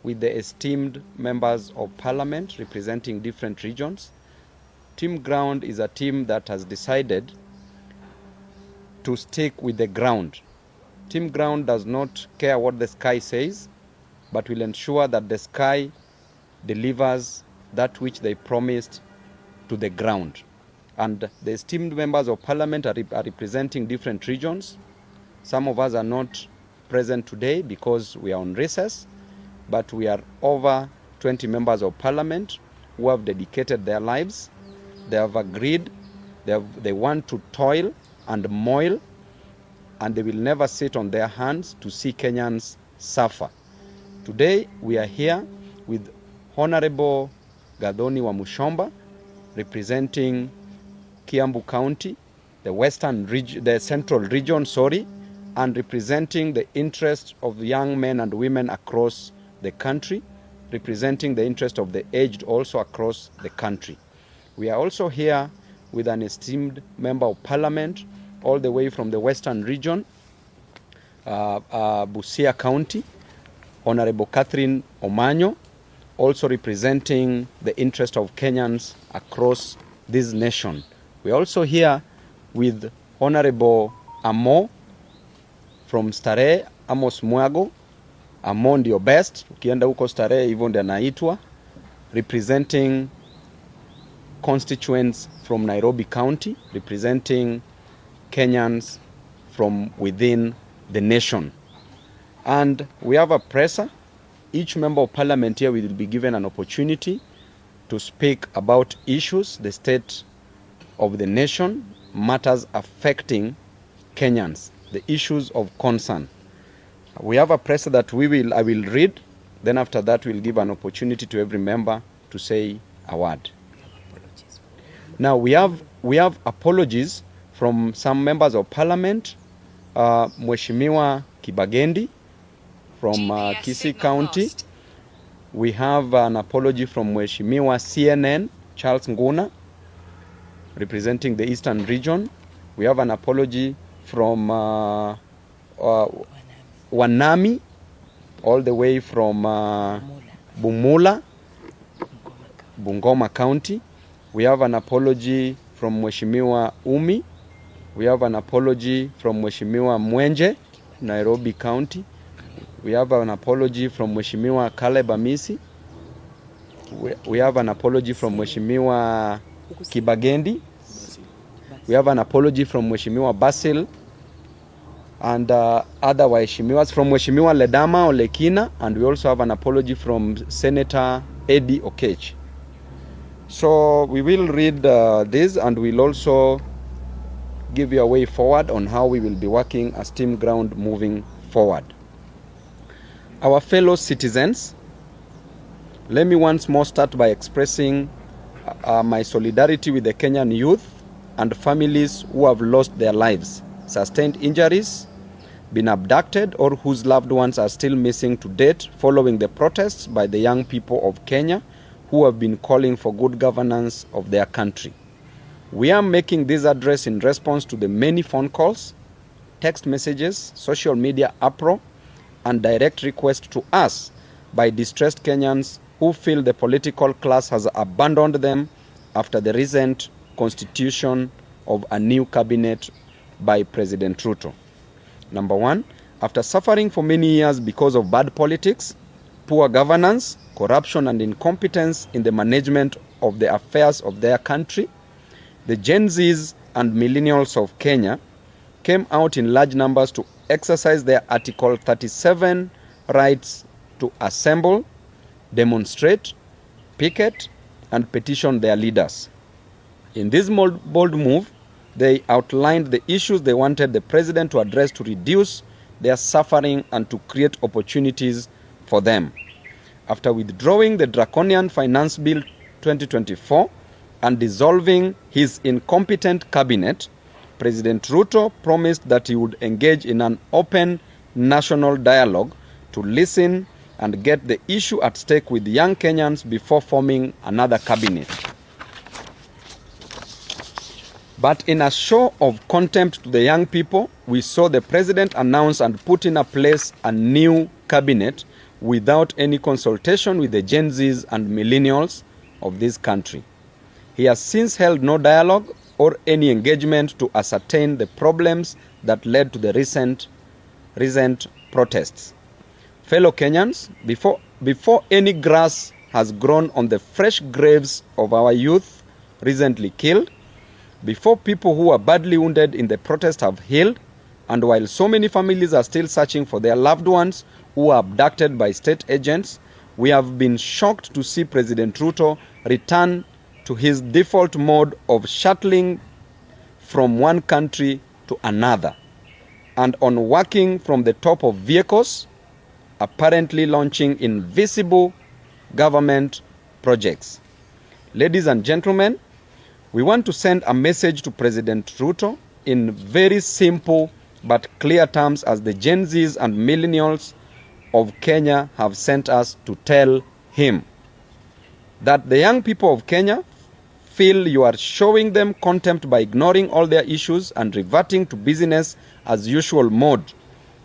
with the esteemed members of parliament representing different regions. Team Ground is a team that has decided to stick with the ground. Team Ground does not care what the sky says, but will ensure that the sky delivers that which they promised to the ground. And the esteemed members of parliament are representing different regions. Some of us are not present today because we are on recess, but we are over 20 members of parliament who have dedicated their lives. They have agreed, they want to toil and moil, and they will never sit on their hands to see Kenyans suffer. Today we are here with Honorable Gathoni wa Mushomba, representing Kiambu County, the central region, and representing the interest of young men and women across the country, representing the interest of the aged also across the country. We are also here with an esteemed member of parliament all the way from the western region, Busia County, Honorable Catherine Omanyo, also representing the interest of Kenyans across this nation. We are also here with Honorable Amo from Starehe, Amos Mwago. Amo ndio best, ukienda huko Starehe hivyo ndio anaitwa, representing constituents from Nairobi County, representing Kenyans from within the nation. And we have a presser. Each member of parliament here will be given an opportunity to speak about issues, the state of the nation, matters affecting Kenyans, the issues of concern. We have a presser that I will read. Then after that, we'll give an opportunity to every member to say a word. Now we have apologies from some members of parliament. Mheshimiwa Kibagendi from Kisii County. We have an apology from Mheshimiwa CNN Charles Nguna, representing the Eastern region. We have an apology from Wanami, all the way from Bumula, Bungoma County. We have an apology from Mheshimiwa Umi. We have an apology from Mheshimiwa Mwenje, Nairobi County. We have an apology from Mheshimiwa Caleb Amisi. We have an apology from Mheshimiwa Kibagendi. We have an apology from Mheshimiwa Basil and other Waheshimiwas, from Mheshimiwa Ledama Olekina, and we also have an apology from Senator Eddie Okech. So we will read this, and we'll also give you a way forward on how we will be working as Team Ground moving forward. Our fellow citizens, let me once more start by expressing my solidarity with the Kenyan youth and families who have lost their lives, sustained injuries, been abducted, or whose loved ones are still missing to date following the protests by the young people of Kenya who have been calling for good governance of their country. We are making this address in response to the many phone calls, text messages, social media uproar, and direct requests to us by distressed Kenyans who feel the political class has abandoned them after the recent constitution of a new cabinet by President Ruto. Number one, after suffering for many years because of bad politics, poor governance, corruption, and incompetence in the management of the affairs of their country, the Gen Zs and millennials of Kenya came out in large numbers to exercise their Article 37 rights to assemble, demonstrate, picket, and petition their leaders. In this bold move, they outlined the issues they wanted the president to address to reduce their suffering and to create opportunities for them. After withdrawing the draconian Finance Bill 2024 and dissolving his incompetent cabinet, President Ruto promised that he would engage in an open national dialogue to listen and get the issue at stake with young Kenyans before forming another cabinet. But in a show of contempt to the young people, we saw the president announce and put in place a new cabinet without any consultation with the Gen Zs and millennials of this country. He has since held no dialogue or any engagement to ascertain the problems that led to the recent protests. Fellow Kenyans, before any grass has grown on the fresh graves of our youth recently killed, before people who were badly wounded in the protest have healed, and while so many families are still searching for their loved ones who were abducted by state agents, we have been shocked to see President Ruto return to his default mode of shuttling from one country to another and on working from the top of vehicles, apparently launching invisible government projects. Ladies and gentlemen, we want to send a message to President Ruto in very simple but clear terms, as the Gen Zs and millennials of Kenya have sent us to tell him that the young people of Kenya feel you are showing them contempt by ignoring all their issues and reverting to business as usual mode,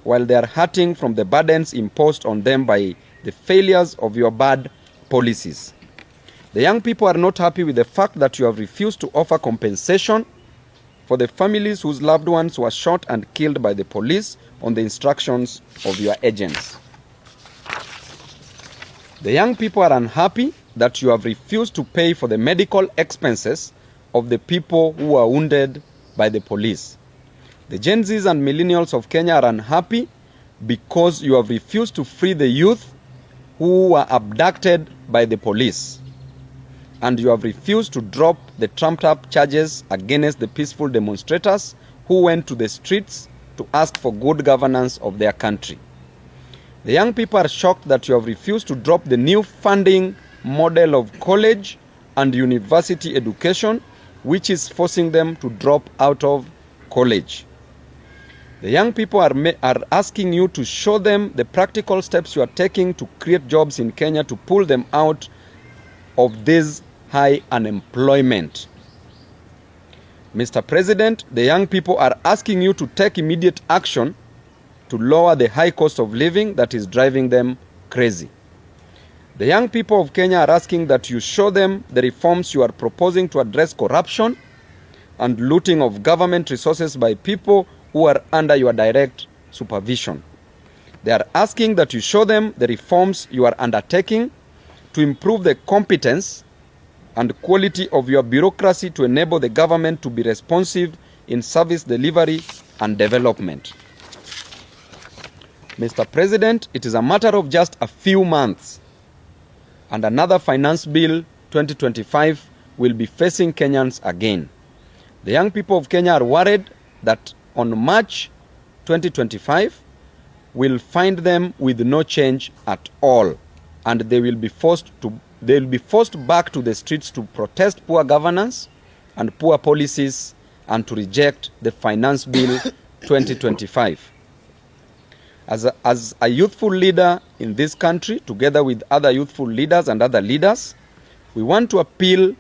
while they are hurting from the burdens imposed on them by the failures of your bad policies. The young people are not happy with the fact that you have refused to offer compensation for the families whose loved ones were shot and killed by the police on the instructions of your agents. The young people are unhappy that you have refused to pay for the medical expenses of the people who were wounded by the police. The Gen Zs and millennials of Kenya are unhappy because you have refused to free the youth who were abducted by the police, and you have refused to drop the trumped-up charges against the peaceful demonstrators who went to the streets to ask for good governance of their country. The young people are shocked that you have refused to drop the new funding model of college and university education, which is forcing them to drop out of college. The young people are asking you to show them the practical steps you are taking to create jobs in Kenya to pull them out of this high unemployment. Mr. President, the young people are asking you to take immediate action to lower the high cost of living that is driving them crazy. The young people of Kenya are asking that you show them the reforms you are proposing to address corruption and looting of government resources by people who are under your direct supervision. They are asking that you show them the reforms you are undertaking to improve the competence and quality of your bureaucracy to enable the government to be responsive in service delivery and development. Mr. President, it is a matter of just a few months and another finance bill 2025 will be facing Kenyans again. The young people of Kenya are worried that on March 2025 will find them with no change at all, and they will be forced back to the streets to protest poor governance and poor policies and to reject the finance bill 2025. As a youthful leader in this country, together with other youthful leaders and other leaders, we want to appeal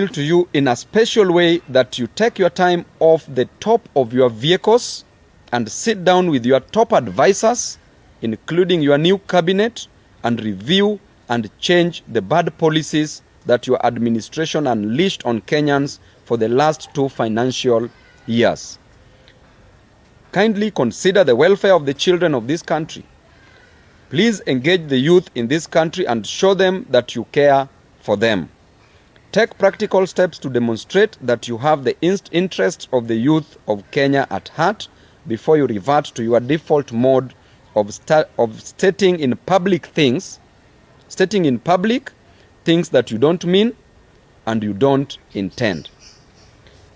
to you in a special way that you take your time off the top of your vehicles and sit down with your top advisors, including your new cabinet, and review and change the bad policies that your administration unleashed on Kenyans for the last 2 financial years. Kindly consider the welfare of the children of this country. Please engage the youth in this country and show them that you care for them. Take practical steps to demonstrate that you have the interests of the youth of Kenya at heart before you revert to your default mode of stating in public things that you don't mean and you don't intend.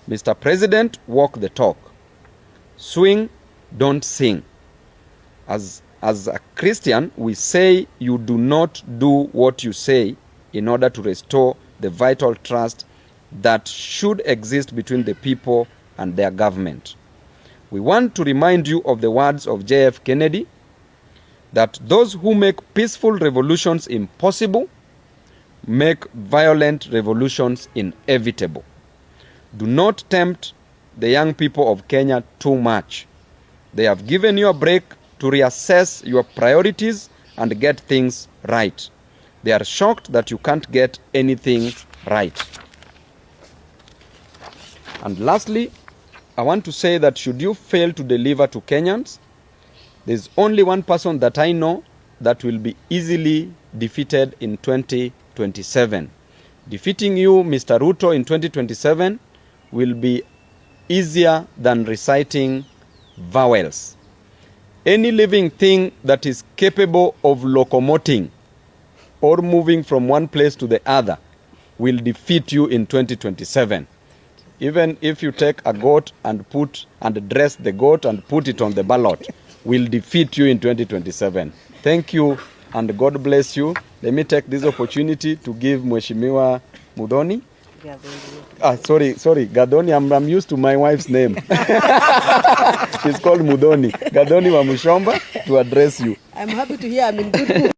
Mr. President, walk the talk. Swing, don't sing. As a Christian, we say you do not do what you say in order to restore the vital trust that should exist between the people and their government. We want to remind you of the words of J.F. Kennedy, that those who make peaceful revolutions impossible make violent revolutions inevitable. Do not tempt the young people of Kenya too much. They have given you a break to reassess your priorities and get things right. They are shocked that you can't get anything right. And lastly, I want to say that should you fail to deliver to Kenyans, there's only one person that I know that will be easily defeated in 2027. Defeating you, Mr. Ruto, in 2027 will be easier than reciting vowels. Any living thing that is capable of locomoting or moving from one place to the other will defeat you in 2027. Even if you take a goat and dress the goat and put it on the ballot, will defeat you in 2027. Thank you and God bless you. Let me take this opportunity to give Mheshimiwa Mudhoni. Sorry, Gadoni. I'm used to my wife's name. She's called Mudhoni. Gadoni wa Mushomba to address you. I'm happy to hear I'm in good mood.